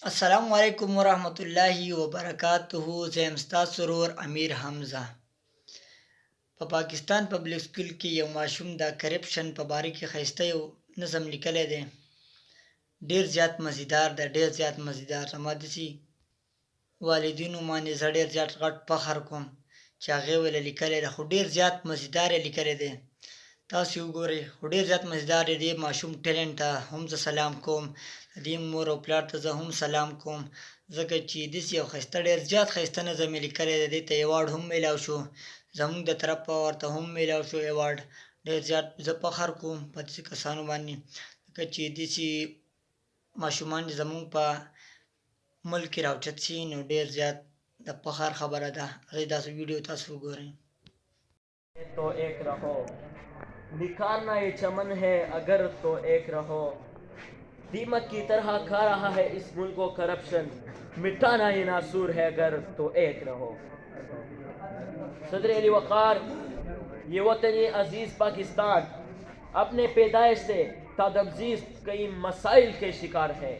السلام علیکم ورحمۃ اللہ وبرکاتہ. زم ستا سرور امیر حمزه. په پاکستان پبلک سکول کې یو ماشوم د کرپشن په باره کې ښایسته یو نظم لیکلی دی. ډېر زیات مزیدار دی، ډېر زیات مزیدار. زما داسې والدینو باندې زه ډېر زیات غټ فخر کوم چې هغې ویله لیکلی دی، خو ډېر زیات مزیدار یې لیکلی دی. تاسو یې وګورئ، خو ډېر زیات مزیدار دی. دې ماشوم ټیلنټ ته هم زه سلام کوم، دې مور او پلار ته زه هم سلام کوم، ځکه چې داسې یو ښایسته ډېر زیات ښایسته نظم یې لیکلی دی. دې ته ایوارډ هم میلاو شو، زموږ د طرفه ورته هم میلاو شو ایوارډ. ډېر زیات زه فخر کوم په داسې کسانو باندې، ځکه چې داسې ماشومان زموږ په ملک کې راوچت شي نو ډېر زیات د فخر خبره ده. راځئ تاسو ویډیو تاسو وګورئ. تو ایک رہو، نکالنا یہ چمن ہے اگر تو ایک رہو، دیمک کی طرح کھا رہا ہے اس ملک کو کرپشن، مٹانا یہ ناسور ہے اگر تو ایک رہو. صدر علی وقار، یہ وطن عزیز پاکستان اپنے پیدائش سے تادمزیز کئی مسائل کے شکار ہے.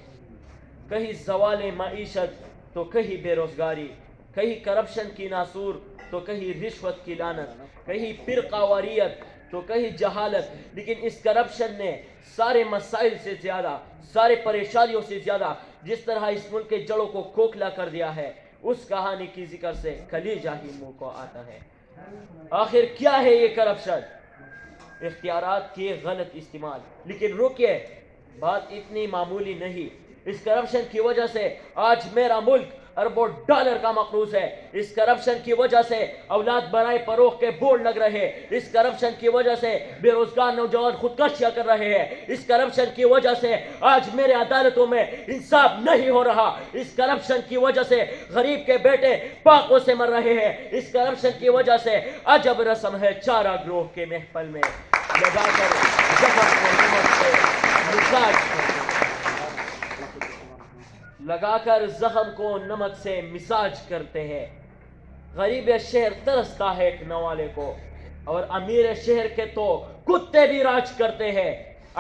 کہیں زوال معیشت تو کہیں بے روزگاری، کہیں کرپشن کی ناسور تو کہیں رشوت کی لعنت، کہیں فرقہ واریت تو کہیں جہالت. لیکن اس کرپشن نے سارے مسائل سے زیادہ، سارے پریشانیوں سے زیادہ جس طرح اس ملک کے جڑوں کو کھوکھلا کر دیا ہے، اس کہانی کی ذکر سے کلیجہ ہی منہ کو آتا ہے. آخر کیا ہے یہ کرپشن؟ اختیارات کی غلط استعمال. لیکن رکیے، بات اتنی معمولی نہیں. اس کرپشن کی وجہ سے آج میرا ملک اربوں ڈالر کا مقروض ہے. اس کرپشن کی وجہ سے اولاد برائے فروغ کے بورڈ لگ رہے ہیں. اس کرپشن کی وجہ سے بے روزگار نوجوان خودکشیاں کر رہے ہیں. اس کرپشن کی وجہ سے آج میرے عدالتوں میں انصاف نہیں ہو رہا. اس کرپشن کی وجہ سے غریب کے بیٹے پاکوں سے مر رہے ہیں. اس کرپشن کی وجہ سے عجب رسم ہے چارہ گروہ کے محفل میں لگا کر زخم کو نمک سے مساج کرتے ہیں. لگا کر زخم کو نمک سے مساج کرتے ہیں. غریب شہر ترستا ہے ایک نوالے کو، اور امیر شہر کے تو کتے بھی راج کرتے ہیں.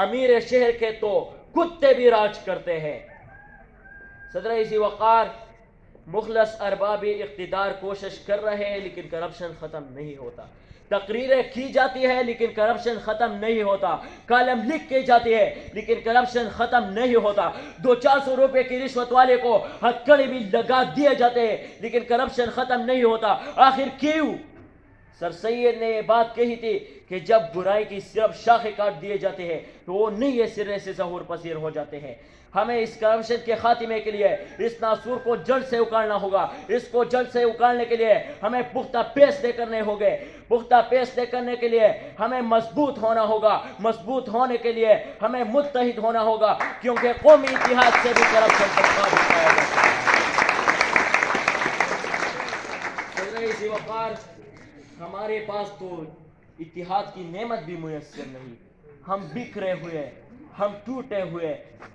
امیر شہر کے تو کتے بھی راج کرتے ہیں. صدر عزیز وقار، مخلص ارباب اقتدار کوشش کر رہے ہیں لیکن کرپشن ختم نہیں ہوتا. تقریریں کی جاتی ہے لیکن کرپشن ختم نہیں ہوتا. کالم لکھ کے جاتی ہے لیکن کرپشن ختم نہیں ہوتا. 200-400 روپے کی رشوت والے کو ہتھکڑی بھی لگا دیے جاتے ہیں لیکن کرپشن ختم نہیں ہوتا. آخر کیوں؟ سر سید نے یہ بات کہی تھی کہ جب برائی کی صرف شاخیں کاٹ دیے جاتے ہیں تو وہ نیے سرے سے ظہور پذیر ہو جاتے ہیں. ہمیں اس کرپشن کے خاتمے کے لیے اس ناسور کو جڑ سے اکھاڑنا ہوگا. اس کو جڑ سے اکھاڑنے کے لیے ہمیں پختہ فیصلے کرنے ہوں گے. پختہ فیصلے کرنے کے لیے ہمیں مضبوط ہونا ہوگا. مضبوط ہونے کے لیے ہمیں متحد ہونا ہوگا، کیونکہ قومی اتحاد سے بھی کرپشن پر قابو پایا جا سکتا ہے. وقار، ہمارے پاس تو اتحاد کی نعمت بھی میسر نہیں. ہم بکھرے ہوئے، ہم ٹوٹے ہوئے،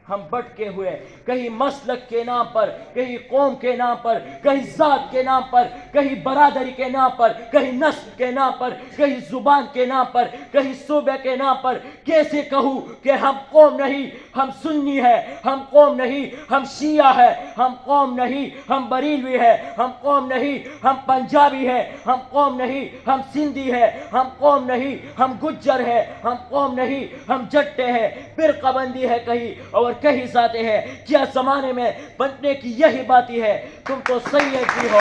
ہم بٹکے ہوئے، کہیں مسلک کے نام پر، کہیں قوم کے نام پر، کہیں ذات کے نام پر، کہیں برادری کے نام پر، کہیں نسل کے نام پر، کہیں زبان کے نام پر، کہیں صوبے کے نام پر. کیسے کہوں کہ ہم قوم نہیں، ہم سنی ہے. ہم قوم نہیں، ہم شیعہ ہے. ہم قوم نہیں، ہم بریلوی ہے. ہم قوم نہیں، ہم پنجابی ہے. ہم قوم نہیں، ہم سندھی ہے. ہم قوم نہیں، ہم گجر ہے. ہم قوم نہیں، ہم جٹے ہیں. فرقہ بندی ہے کہیں اور کہیں ذاتے ہیں. کیا زمانے میں بننے کی یہی باتیں ہے؟ تم تو سید بھی ہو،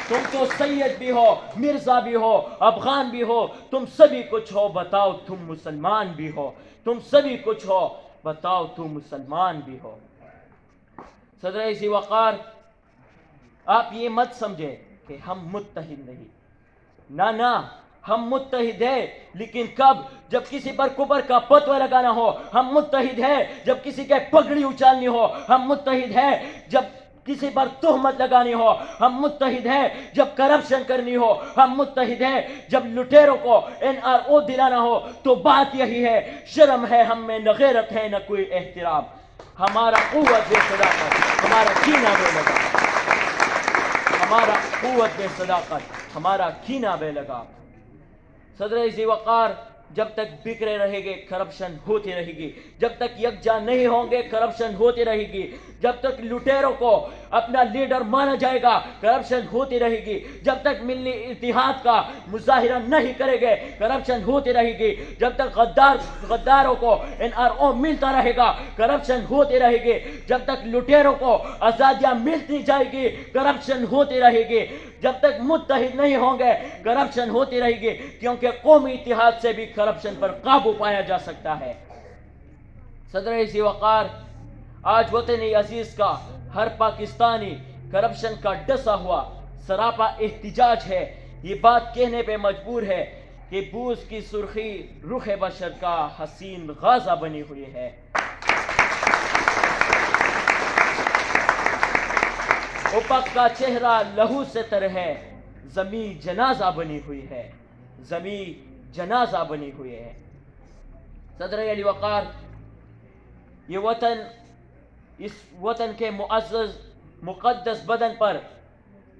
تم تو سید بھی ہو، مرزا بھی ہو، افغان بھی ہو. تم سبھی کچھ ہو، بتاؤ تم مسلمان بھی ہو. تم سبھی کچھ ہو، بتاؤ تم مسلمان بھی ہو. صدر عزیز وقار، آپ یہ مت سمجھے کہ ہم متحد نہیں. نہ، ہم متحد ہیں. لیکن کب؟ جب کسی پر کفر کا فتوی لگانا ہو. ہم متحد ہیں جب کسی کے پگڑی اچالنی ہو. ہم متحد ہیں جب کسی پر تہمت لگانی ہو. ہم متحد ہیں جب کرپشن کرنی ہو. ہم متحد ہیں جب لٹیروں کو NRO دلانا ہو. تو بات یہی ہے، شرم ہے ہم میں، نہ غیرت ہے نہ کوئی احترام. ہمارا قوت بے صداقت، ہمارا کینہ بے لگام. ہمارا قوت بے صداقت، ہمارا کینہ بے لگام. صدر عزیز وقار، جب تک بکھرے رہے گے کرپشن ہوتی رہے گی. جب تک یکجا نہیں ہوں گے کرپشن ہوتی رہے گی. جب تک لٹیروں کو اپنا لیڈر مانا جائے گا کرپشن ہوتی رہے گی. جب تک ملی اتحاد کا مظاہرہ نہیں کرے گے کرپشن ہوتی رہے گی. جب تک غداروں کو NRO ملتا رہے گا کرپشن ہوتی رہے گی. جب تک لٹیروں کو آزادیاں ملتی جائے گی کرپشن ہوتی رہے گی. جب تک متحد نہیں ہوں گے کرپشن ہوتی رہے گی, کیونکہ قومی اتحاد سے بھی کرپشن پر قابو پایا جا سکتا ہے. صدر ذی وقار, آج وطن عزیز کا ہر پاکستانی کرپشن کا ڈسا ہوا سراپا احتجاج ہے. یہ بات کہنے پہ مجبور ہے کہ بوز کی سرخی رخ بشر کا حسین غازہ بنی ہوئی ہے. افق کا چہرہ لہو سے تر ہے, زمین جنازہ بنی ہوئی ہے, زمین جنازہ بنی ہوئی ہے. صدر علی وقار, یہ وطن, اس وطن کے معزز مقدس بدن پر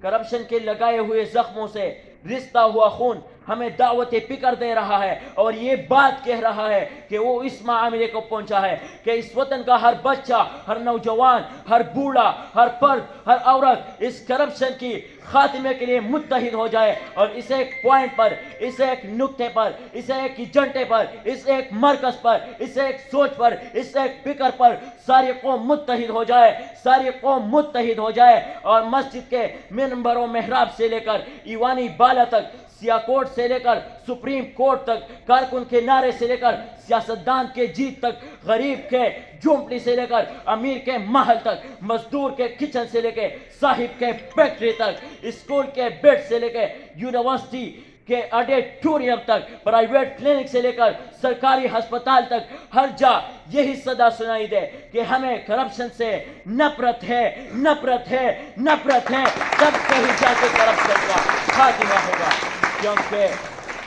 کرپشن کے لگائے ہوئے زخموں سے رستا ہوا خون ہمیں دعوت فکر دے رہا ہے, اور یہ بات کہہ رہا ہے کہ وہ اس معاملے کو پہنچا ہے کہ اس وطن کا ہر بچہ, ہر نوجوان, ہر بوڑھا, ہر فرد, ہر عورت اس کرپشن کی خاتمے کے لیے متحد ہو جائے, اور اس ایک پوائنٹ پر, اس ایک نقطے پر, اس ایک ایجنڈے پر, اس ایک مرکز پر, اس ایک سوچ پر, اس ایک فکر پر ساری قوم متحد ہو جائے, ساری قوم متحد ہو جائے. اور مسجد کے منبر و محراب سے لے کر ایوانی بالا تک, سیاکوٹ سے لے کر سپریم کورٹ تک, کارکن کے نعرے سے لے کر سیاستدان کے جیت تک, غریب کے جھونپڑی سے لے کر امیر کے محل تک, مزدور کے کچن سے لے کے صاحب کے فیکٹری تک, اسکول کے بیڈ سے لے کے یونیورسٹی کے آڈیٹوریم تک, پرائیویٹ کلینک سے لے کر سرکاری ہسپتال تک, ہر جا یہی صدا سنائی دے کہ ہمیں کرپشن سے نفرت ہے, نفرت ہے, نفرت ہے. تب کہیں جا کے کرپشن کا خاتمہ ہوگا,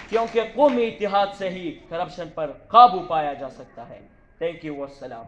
کیونکہ قومی اتحاد سے ہی کرپشن پر قابو پایا جا سکتا ہے. تھینک یو, والسلام.